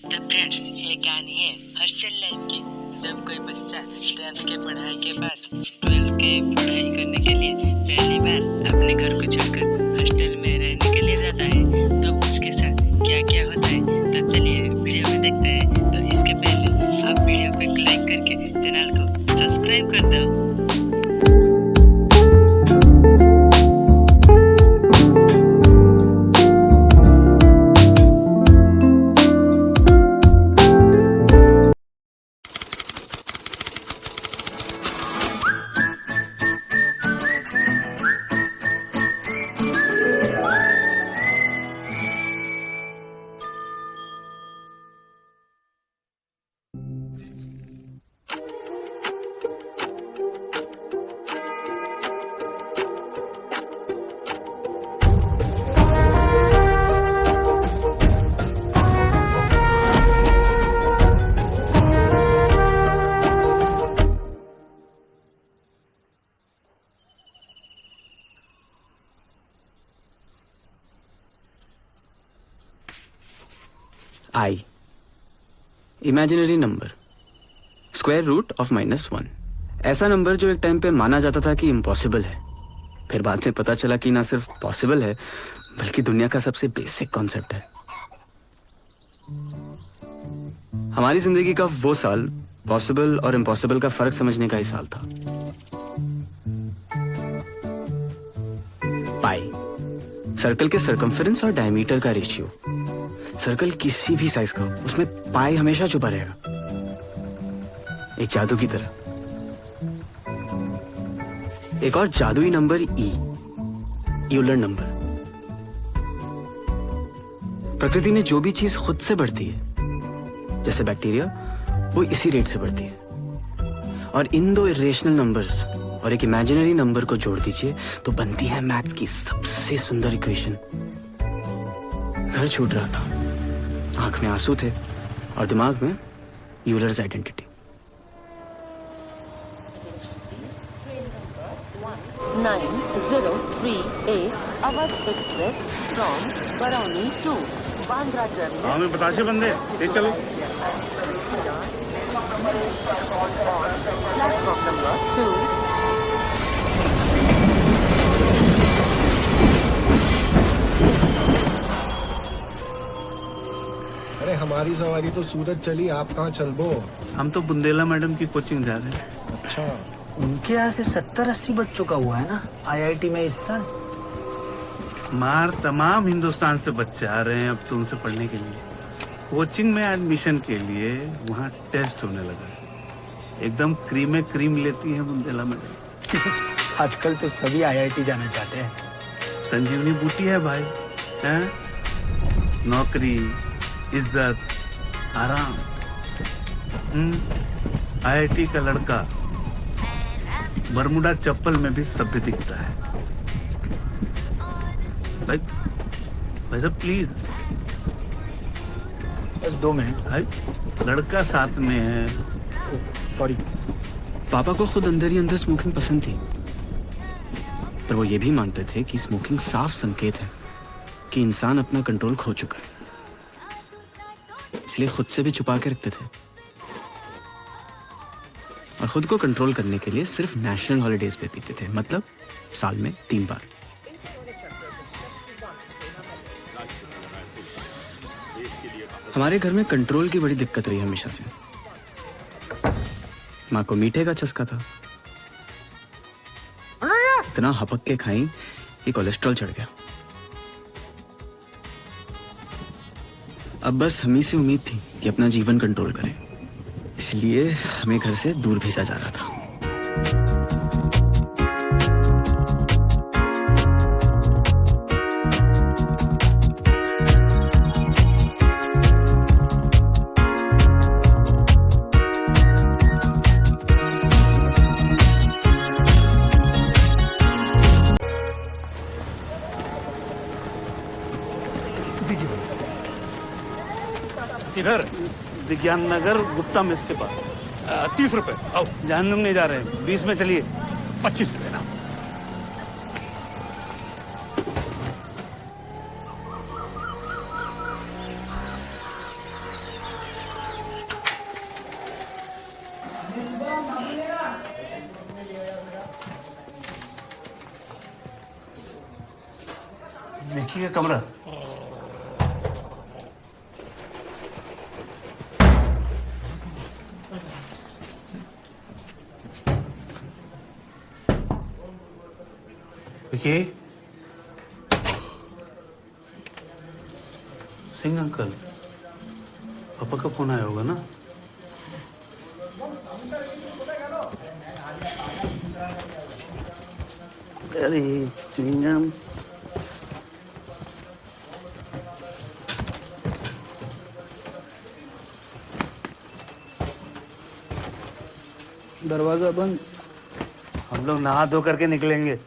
तो फ्रेंड्स, ये कहानी है हॉस्टल लाइफ की। जब कोई बच्चा 10th के पढ़ाई के बाद 12th के पढ़ाई करने के लिए पहली बार अपने घर को छोड़कर हॉस्टल में रहने के लिए जाता है, तो उसके साथ क्या क्या होता है, तो चलिए वीडियो में देखते हैं। तो इसके पहले आप वीडियो को एक लाइक करके चैनल को सब्सक्राइब कर दो। I. Imaginary number, square root of -1। ऐसा नंबर जो एक टाइम पे माना जाता था कि इम्पॉसिबल है, फिर बाद में पता चला कि ना सिर्फ पॉसिबल है बल्कि दुनिया का सबसे बेसिक कॉन्सेप्ट है। हमारी जिंदगी का वो साल पॉसिबल और इम्पॉसिबल का फर्क समझने का ही साल था। पाई, सर्कल के सर्कमफेरेंस और डायमीटर का रेशियो। सर्कल किसी भी साइज का हो, उसमें पाई हमेशा छुपा रहेगा, एक जादू की तरह। एक और जादुई नंबर ई, यूलर नंबर। प्रकृति में जो भी चीज खुद से बढ़ती है, जैसे बैक्टीरिया, वो इसी रेट से बढ़ती है। और इन दो इरेशनल नंबर्स और एक इमेजिनरी नंबर को जोड़ दीजिए तो बनती है मैथ्स की सबसे सुंदर इक्वेशन। घर छूट रहा था, आंख में आंसू थे और दिमाग में Euler's identity. 9038 Awadh express from Barauni to Bandra journey. हाँ, मैं बताशे बंदे ले चलो। Platform number 2। अरे हमारी सवारी तो सूरत चली, आप कहाँ चल बो? हम तो बुंदेला मैडम की कोचिंग जा रहे हैं। अच्छा, उनके यहाँ से 70-80 बच चुका हुआ है ना आईआईटी में इस साल। मार तमाम हिंदुस्तान से बच्चे आ रहे हैं अब तो उनसे पढ़ने के लिए। कोचिंग में एडमिशन के लिए वहाँ टेस्ट होने लगा है। एकदम क्रीम क्रीम लेती है बुंदेला मैडम। आजकल तो सभी आईआईटी जाना चाहते हैं। संजीवनी बूटी है भाई, हैं? नौकरी, इज्जत, आराम। आईआईटी का लड़का बरमुडा चप्पल में भी सभ्य दिखता है। भाई साहब प्लीज। बस 2 मिनट। भाई लड़का साथ में है। सॉरी। पापा को खुद अंदर ही अंदर स्मोकिंग पसंद थी, पर वो ये भी मानते थे कि स्मोकिंग साफ संकेत है कि इंसान अपना कंट्रोल खो चुका है, इसलिए खुद से भी छुपा के रखते थे। और खुद को कंट्रोल करने के लिए सिर्फ नेशनल हॉलिडेज पे पीते थे, मतलब साल में 3 बार। हमारे घर में कंट्रोल की बड़ी दिक्कत रही हमेशा से। माँ को मीठे का चस्का था, इतना हपक के खाई कि कोलेस्ट्रॉल चढ़ गया। अब बस हमी से उम्मीद थी कि अपना जीवन कंट्रोल करें, इसलिए हमें घर से दूर भेजा जा रहा था। किधर? विज्ञान नगर गुप्ता मेस के पास। 30 रुपए। आओ। जहन्नुम नहीं जा रहे, 20 में चलिए। 25 देना। विक्की का कमरा। विक्की, सिंह अंकल, पापा का फोन आया होगा ना? अरे सिंघम, दरवाजा बंद। हम लोग नहा धो करके निकलेंगे।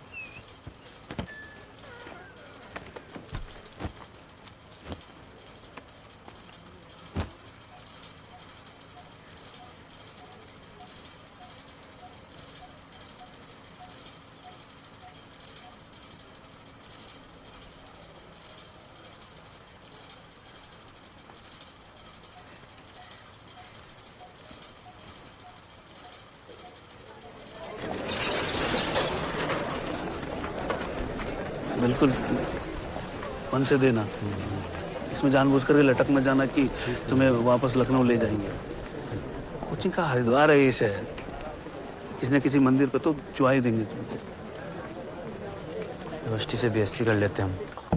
बिल्कुल मन से देना। इसमें जानबूझ करके लटक मत जाना कि तुम्हें वापस लखनऊ ले जाएंगे। कोचिंग का हरिद्वार है ये शहर, किसी न किसी मंदिर पे तो चुआ ही देंगे तुमको। यूनिवर्सिटी से बीएससी कर लेते हैं हम।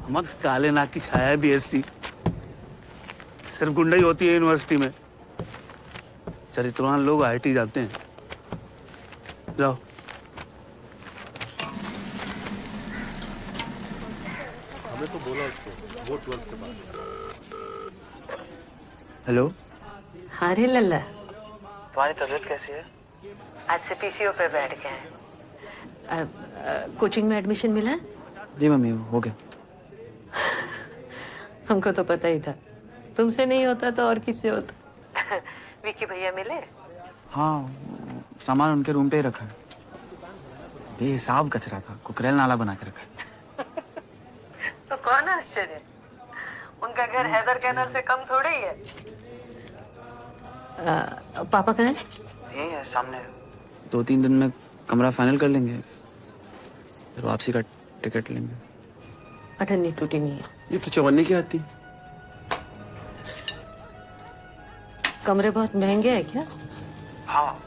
मत काले नाक की छाया है बीएससी, सिर्फ गुंडा ही होती है यूनिवर्सिटी में। चरित्रवान लोग आईआईटी जाते हैं। जाओ। हेलो, हाँ रे लल्ला, तुम्हारी तबीयत कैसी है? आज से पीसीओ पे बैठ गए हैं। कोचिंग में एडमिशन मिला? जी मम्मी, हो गया। हमको तो पता ही था, तुमसे नहीं होता तो और किससे होता। विक्की भैया मिले? हाँ, सामान उनके रूम पे ही रखा है। बेहिसाब कचरा था, कुकरेल नाला बना के रखा है। तो कौन आश्चर्य, उनका घर हैदर कैनाल से कम थोड़े ही है। पापा कहाँ हैं? यही है सामने। 2-3 दिन में कमरा फाइनल कर लेंगे, फिर वापसी का टिकट लेंगे। अठन्नी टूटी नहीं है। ये तो चवन्नी की आती। कमरे बहुत महंगे हैं क्या? हाँ,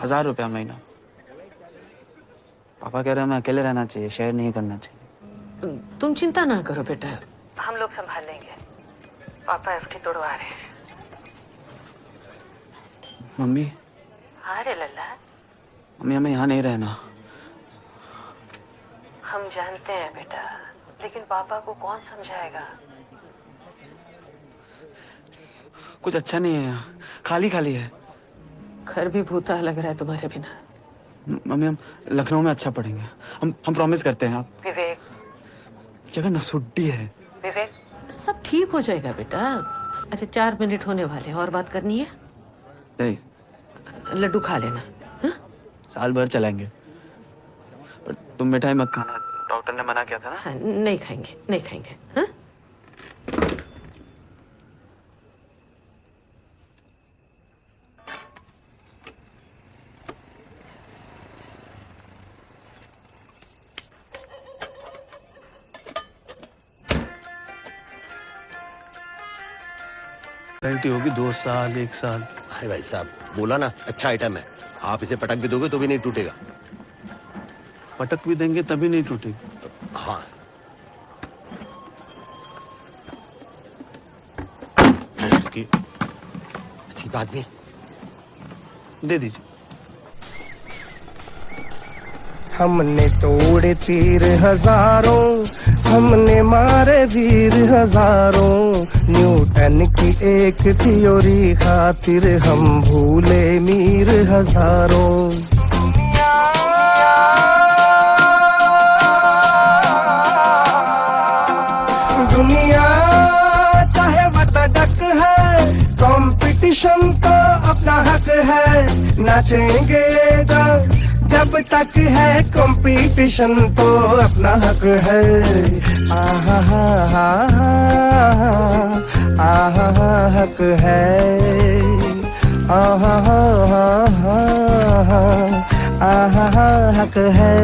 1000 रुपया महीना। पापा कह रहे हैं हमें अकेले रहना चाहिए, शेयर नहीं करना चाहिए। तुम चिंता ना करो बेटा, हम लोग संभाल लेंगे। पापा एफडी तोड़वा रहे हैं। मम्मी, हाँ रे लल्ला, मम्मी हमें यहाँ नहीं रहना। हम जानते हैं बेटा, लेकिन पापा को कौन समझाएगा। कुछ अच्छा नहीं है यहाँ, खाली खाली है। घर भी भूता लग रहा है तुम्हारे बिना। मम्मी, हम लखनऊ में अच्छा पढ़ेंगे। हम प्रॉमिस करते हैं। आप विवेक, जगह नसुड्डी है। विवेक, सब ठीक हो जाएगा बेटा। अच्छा 4 मिनट होने वाले हैं, और बात करनी है? नहीं, लड्डू खा लेना। हा? साल भर चलाएंगे, पर तुम मिठाई मत खाना, डॉक्टर ने मना किया था ना। हाँ, नहीं खाएंगे, नहीं खाएंगे। हाँ? गारंटी होगी 2 साल 1 साल। अरे भाई साहब, बोला ना अच्छा आइटम है, आप इसे पटक भी दोगे तो भी नहीं टूटेगा। पटक भी देंगे तभी नहीं टूटेगी। हाँ, इसकी अच्छी बात भी है। दे दीजिए। हमने तोड़े तीर हजारों, हमने मारे वीर हजारों। न्यूटन की एक थ्योरी खातिर हम भूले मीर हजारों। दुनिया चाहे वतडक है, कंपटीशन तो अपना हक है। नाचेंगे जब तक है कंपटीशन तो अपना हक है। आहा हा हा आहा हक है। आहा हा हा आहा हक है।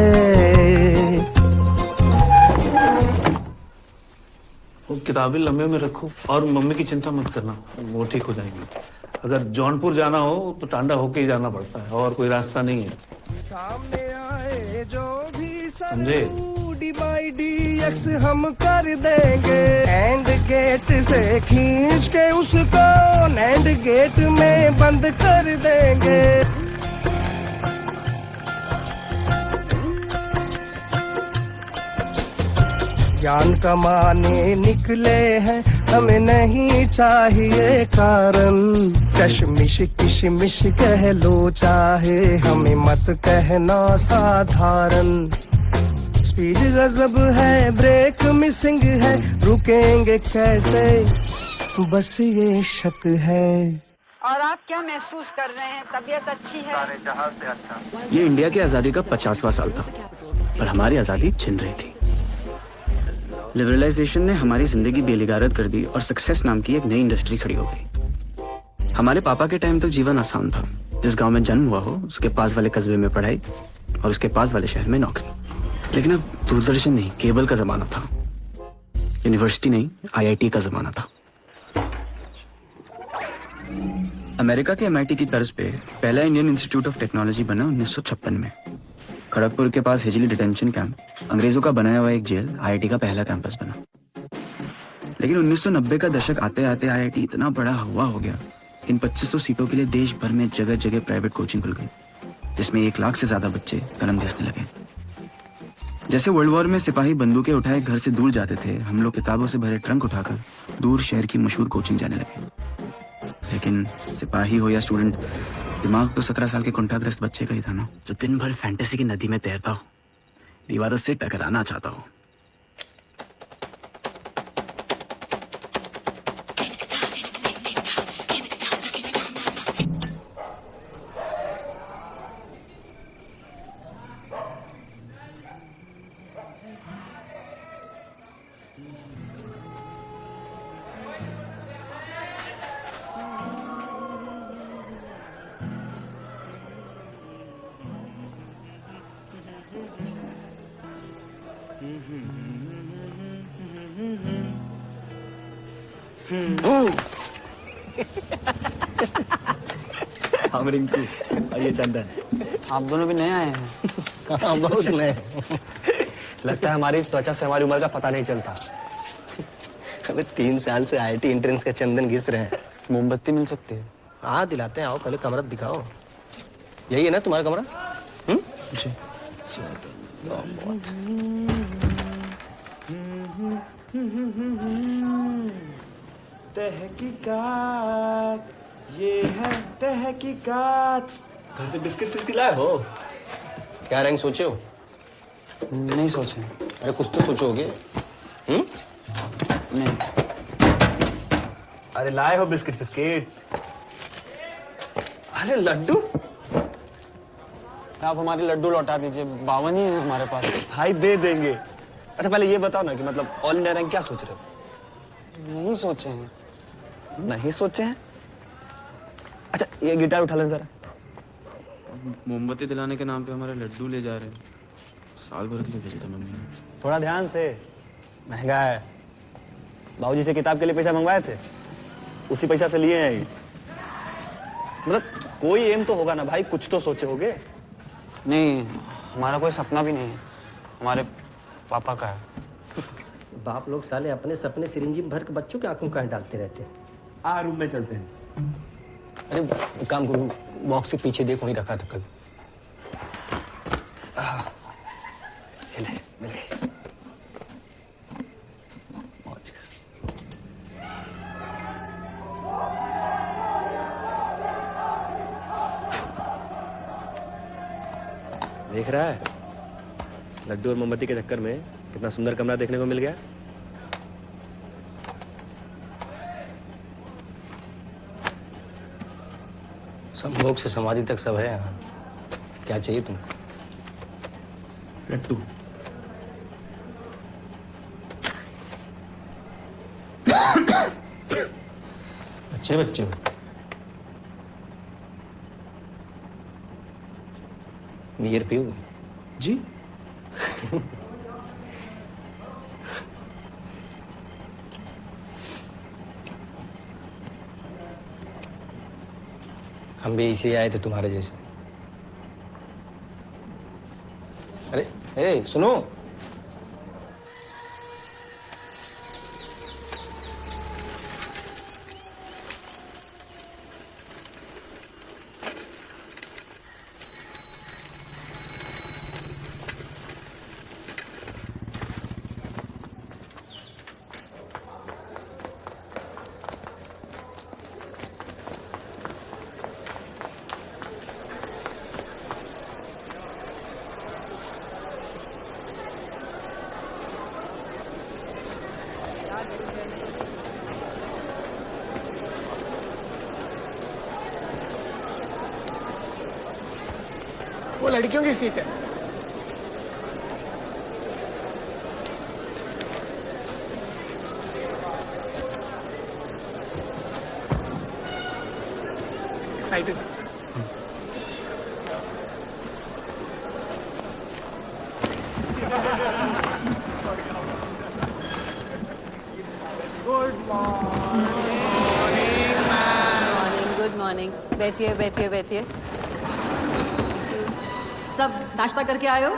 वो किताबें लम्बे में रखो और मम्मी की चिंता मत करना, वो ठीक हो जाएंगी। अगर जौनपुर जाना हो तो टांडा होके ही जाना पड़ता है और कोई रास्ता नहीं है, सामने आए जो भी समझे? DX हम कर देंगे, एंड गेट से खींच के उसको एंड गेट में बंद कर देंगे। ज्ञान कमाने निकले हैं, हमें नहीं चाहिए कारण। कशमिश किशमिश कह लो चाहे, हमें मत कहना साधारण। स्पीड गजब है, ब्रेक मिसिंग है, रुकेंगे कैसे, बस ये शक है। और आप क्या महसूस कर रहे हैं? तबीयत अच्छी है? ये इंडिया की आज़ादी का 50वां साल था और हमारी आज़ादी छिन रही थी। लिबरलाइजेशन ने हमारी जिंदगी बेलिगारत कर दी और सक्सेस नाम की एक नई इंडस्ट्री खड़ी हो गई। हमारे पापा के टाइम तक जीवन आसान था। जिस गांव में जन्म हुआ हो उसके पास वाले कस्बे में पढ़ाई और उसके पास वाले शहर में नौकरी। लेकिन अब दूरदर्शन नहीं, केबल का जमाना था। यूनिवर्सिटी नहीं, IIT का जमाना था। अमेरिका के MIT की तर्ज पे पहला इंडियन इंस्टीट्यूट ऑफ टेक्नोलॉजी बना 1956 में। खड़गपुर के पास हिजली डिटेंशन कैंप, अंग्रेजों का बनाया हुआ एक जेल, IIT का पहला कैंपस बना। लेकिन 1990 का दशक आते आते IIT इतना बड़ा हुआ हो गया, इन 2500 सीटों के लिए देश भर में जगह जगह प्राइवेट कोचिंग खुल गई, जिसमें 1 लाख से ज्यादा बच्चे कलम घिसने लगे। जैसे वर्ल्ड वॉर में सिपाही बंदूकें उठाए घर से दूर जाते थे, हम लोग किताबों से भरे ट्रंक उठाकर दूर शहर की मशहूर कोचिंग जाने लगे। लेकिन सिपाही हो या स्टूडेंट, दिमाग तो 17 साल के कुंठाग्रस्त बच्चे का ही था ना, जो दिन भर फैंटेसी की नदी में तैरता हो, दीवारों से टकराना चाहता हो। हम रिंकू और ये चंदन। आप दोनों भी नए आए हैं? हाँ, बहुत नए। लगता है हमारी त्वचा से हमारी उम्र का पता नहीं चलता। अबे 3 साल से IIT एंट्रेंस का चंदन घिस रहे हैं। मोमबत्ती मिल सकती है? हाँ दिलाते हैं, आओ पहले कमरा दिखाओ। यही है ना तुम्हारा कमरा? जी। तहकीकात, ये है तहकीकात। घर से बिस्किट फिस्किट लाए हो? क्या रैंक सोचे हो? नहीं सोचे। अरे कुछ तो सोचोगे। नहीं। अरे लाए हो बिस्किट फिस्किट? अरे लड्डू, आप हमारे लड्डू लौटा दीजिए, 52 ही है हमारे पास। भाई दे देंगे। अच्छा पहले ये बताओ ना कि मतलब ऑल इंडिया रैंक क्या सोच रहे हो? नहीं सोचे हैं। नहीं सोचे हैं? अच्छा ये गिटार उठा लें जरा। मोमबत्ती दिलाने के नाम पे हमारे लड्डू ले जा रहे हैं। साल भर के लिए भेजा था मम्मी ने। थोड़ा ध्यान से, महंगा है। बाबूजी से किताब के लिए पैसा मंगवाए थे, उसी पैसा से लिए हैं ये। मतलब कोई एम तो होगा ना भाई, कुछ तो सोचे होगे। नहीं, हमारा कोई सपना भी नहीं है, हमारे पापा का है। बाप लोग साले अपने सपने सिरिंजी में भर के बच्चों के आंखों में कहाँ डालते रहते हैं। रूम में चलते हैं। अरे एक काम करो, बॉक्स के पीछे देखो, वहीं रखा था कल। ले, मिले। मौज कर। देख रहा है लड्डू और मोमबत्ती के चक्कर में कितना सुंदर कमरा देखने को मिल गया। सब लोग से समाधि तक सब है यहाँ। क्या चाहिए तुमको? लड्डू। अच्छे बच्चे हो। बियर पियोगे? जी। हम भी इसी आए थे तुम्हारे जैसे। अरे ए सुनो, वो लड़कियों की सीट है। एक्साइटेड? Morning, good morning. बैठिए बैठिए बैठिए। सब नाश्ता करके आए हो?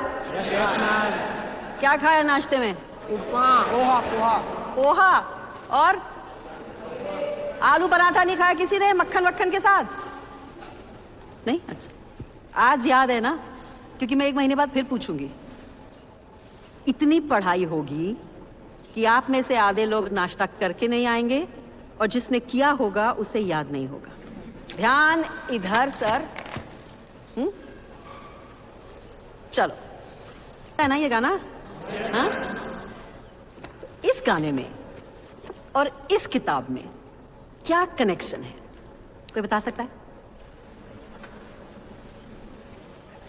क्या खाया नाश्ते में? पोहा पोहा। पोहा और आलू पराठा नहीं खाया किसी ने मक्खन वक्खन के साथ? नहीं? अच्छा, आज याद है ना, क्योंकि मैं 1 महीने बाद फिर पूछूंगी। इतनी पढ़ाई होगी कि आप में से आधे लोग नाश्ता करके नहीं आएंगे और जिसने किया होगा उसे याद नहीं होगा। ध्यान इधर सर। चलो, है ना ये गाना? हाँ? इस गाने में और इस किताब में क्या कनेक्शन है? कोई बता सकता है?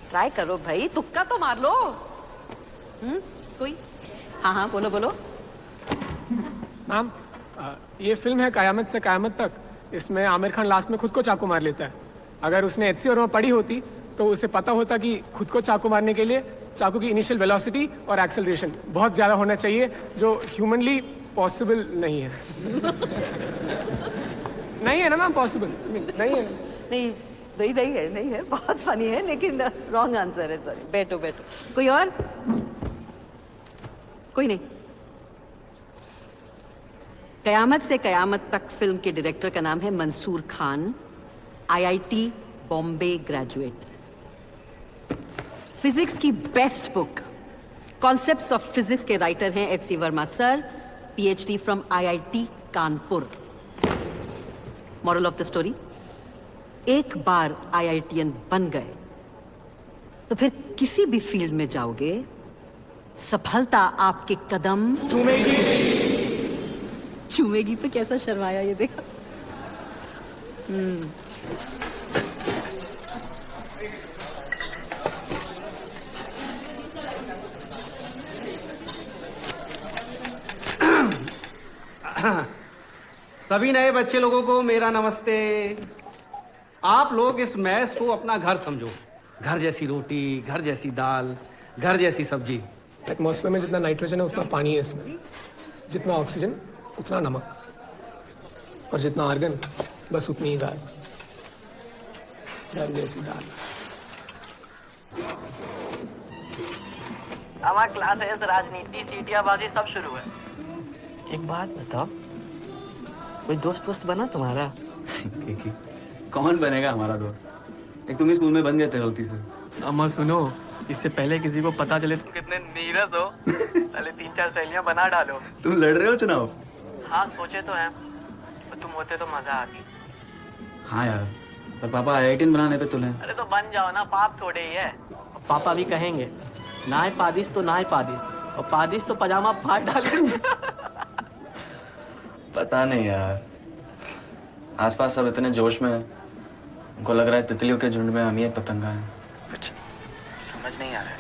ट्राई करो भाई, तुक्का तो मार लो। कोई? हाँ हाँ, बोलो बोलो। मैम, ये फिल्म है कयामत से कयामत तक। इसमें आमिर खान लास्ट में खुद को चाकू मार लेता है। अगर उसने HC और पढ़ी होती तो उसे पता होता कि खुद को चाकू मारने के लिए चाकू की इनिशियल वेलोसिटी और एक्सेलरेशन बहुत ज़्यादा होना चाहिए, जो ह्यूमनली पॉसिबल नहीं है। नहीं है ना मैम, पॉसिबल नहीं है। नहीं है, बहुत फनी है लेकिन रॉन्ग आंसर है। सॉरी, बैठो बैठो। कोई और? कोई नहीं। कयामत से कयामत तक फिल्म के डायरेक्टर का नाम है Mansoor Khan, IIT Bombay graduate. Physics की best book concepts of physics के राइटर हैं HC Verma sir, PhD from IIT Kanpur. Moral of the story, एक बार IITian बन गए तो फिर किसी भी फील्ड में जाओगे, सफलता आपके कदम चूमेगी। पे कैसा शर्माया ये देखा। सभी नए बच्चे लोगों को मेरा नमस्ते। आप लोग इस मैस को अपना घर समझो। घर जैसी रोटी, घर जैसी दाल, घर जैसी सब्जी। एटमॉस्फेयर में जितना नाइट्रोजन है उतना पानी है इसमें, जितना ऑक्सीजन उतना नमक, और जितना आर्गन बस उतनी ही दाल। घर जैसी दाल। हमारा क्लास है, राजनीति, सीटियाबाजी सब शुरू है। एक बात बताओ, कोई दोस्त बना तुम्हारा? कौन बनेगा हमारा दोस्त? एक तुम ही स्कूल में बन गए थे गलती से। अम्मा सुनो, इससे पहले किसी को पता चले तुम कितने नीरस हो, पहले 3-4 सहेलियां बना डालो। तुम लड़ रहे हो चुनाव? हाँ सोचे तो हैं, पर तुम होते तो मजा आती। हाँ यार, पर पापा IITian बनाने पे तुले। अरे तो बन जाओ ना, पाप थोड़े ही है। पापा भी कहेंगे ना है पादिश तो ना है पादिश, और पादिश तो पजामा फाड़ डालेंगे। पता नहीं यार, आसपास सब इतने जोश में हैं, उनको लग रहा है तितलियों के झुंड में हम ही एक पतंगा है। कुछ समझ नहीं आ रहा है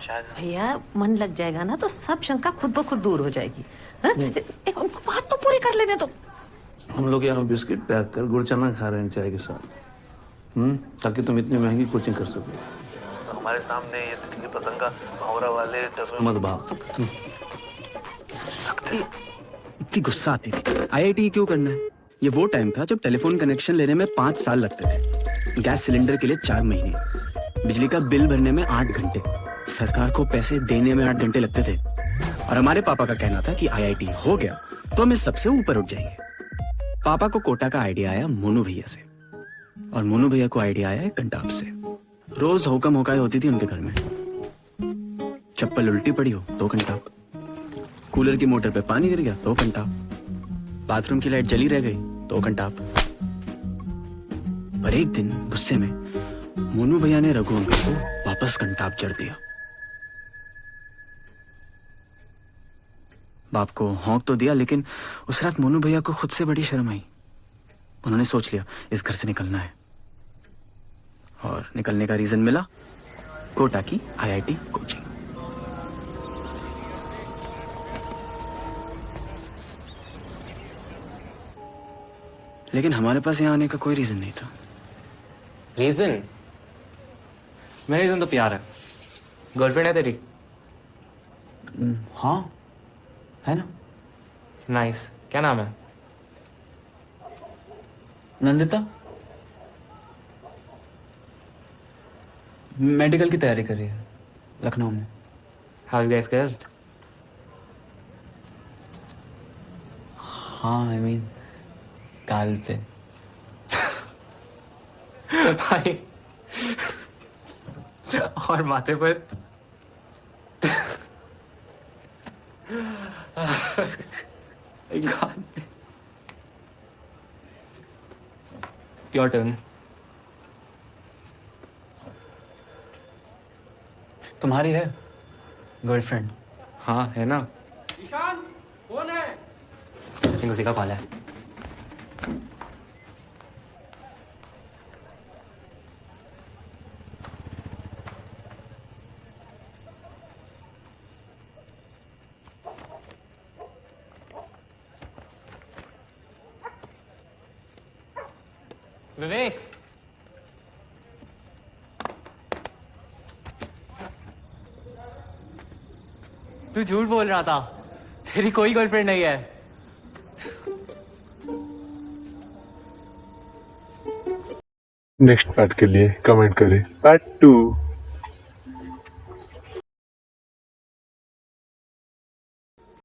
शायद। भैया मन लग जाएगा ना तो सब शंका खुद ब खुद दूर हो जाएगी। एक बात तो पूरी कर लेने दो। हम लोग यहाँ बिस्किट पैक कर गुड़ चना खा रहे हैं चाय के साथ, ताकि तुम इतनी महंगी कोचिंग कर सको। हमारे सामने ये तितली पतंगा भौरा वाले मत भाग। इतनी गुस्सा आती थी। IIT क्यों करना है? ये वो टाइम था जब टेलीफोन कनेक्शन लेने में 5 साल लगते थे, गैस सिलेंडर के लिए 4 महीने, बिजली का बिल भरने में 8 घंटे, सरकार को पैसे देने में 8 घंटे लगते थे। और हमारे पापा का कहना था कि IIT हो गया तो हम इस सबसे ऊपर उठ जाएंगे। पापा को कोटा का आइडिया आया मोनू भैया से, और मोनू भैया को आइडिया आया कंटाप से। रोज हुक्म हुकाई होती थी उनके घर में। चप्पल उल्टी पड़ी हो तो कंटाप, कूलर की मोटर पे पानी गिर गया तो कंटाप, बाथरूम की लाइट जली रह गई तो कंटाप। पर एक दिन गुस्से में मोनू भैया ने रघु अंकल को वापस कंटाप जड़ दिया। बाप को हौंक तो दिया, लेकिन उस रात मोनू भैया को खुद से बड़ी शर्म आई। उन्होंने सोच लिया इस घर से निकलना है, और निकलने का रीजन मिला, कोटा की IIT कोचिंग। लेकिन हमारे पास यहाँ आने का कोई रीजन नहीं था। रीजन? मेरा रीजन तो प्यार है। गर्लफ्रेंड है तेरी? हाँ है ना। नाइस। क्या नाम है? नंदिता मेडिकल की तैयारी कर रही है लखनऊ में। How you guys kissed? हाँ आई मीन काल पे। भाई और माथे पर God. Your turn. तुम्हारी है गर्लफ्रेंड? हाँ है ना। ईशान कौन है? उसी का कॉल है। विवेक, तू झूठ बोल रहा था, तेरी कोई गर्लफ्रेंड नहीं है। नेक्स्ट पार्ट के लिए कमेंट करें पार्ट 2।